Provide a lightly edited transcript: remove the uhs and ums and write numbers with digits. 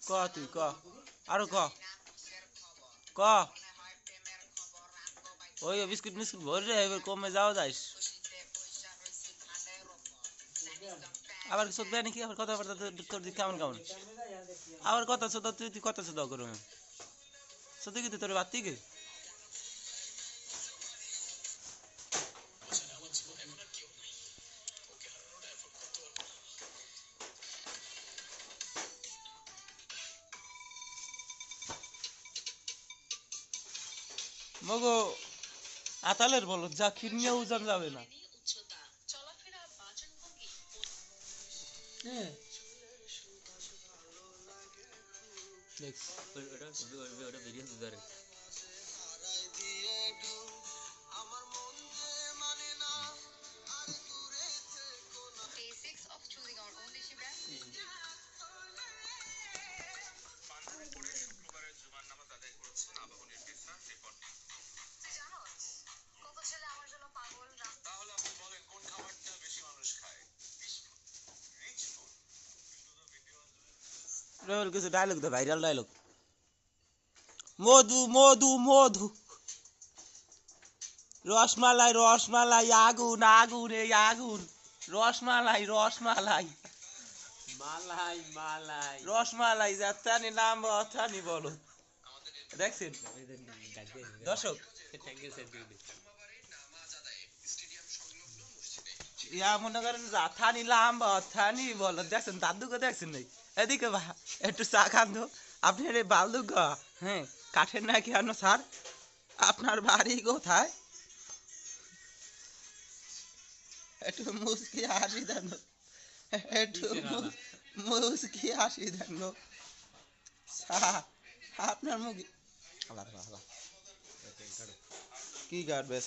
ক তুই ক আরো ক ক ওই বিস্কুট মিস্কুট ভরে রে এবার কমে যাওয়া যাইস আবার চোখ দেয় নাকি আবার কথাবার্তা তোর দিক কেমন কেমন আবার কথা চোদা তুই কথা চোদা করো সত্যি কি তোর বাত্তি কি মগো আতালের বলো যা কিনিয়ে ওজন যাবে না কিছু ডায়লগ দে ভাইরাল ডায়লগ মধু মধু মধু রসমালাই রসমালাই আগুন আগুন এই আগুন রসমালাই রসমালাই মালাই মালাই রসমালাই যাত্রানি নাম অথানি বলো দেখছেন দর্শক ইয়া মনে করেন যাথানি লাম্বা অথানি বলো দেখছেন দাদুকে দেখছেন নাই এদিকে একটু চা খান তো আপনি রে বালদুক হ্যাঁ কাঠের নাকি আনো স্যার আপনার বাড়ি কোথায় একটু মুসকি হাসি দেন একটু মুসকি হাসি দেন আপনার মুখ কি কাটবে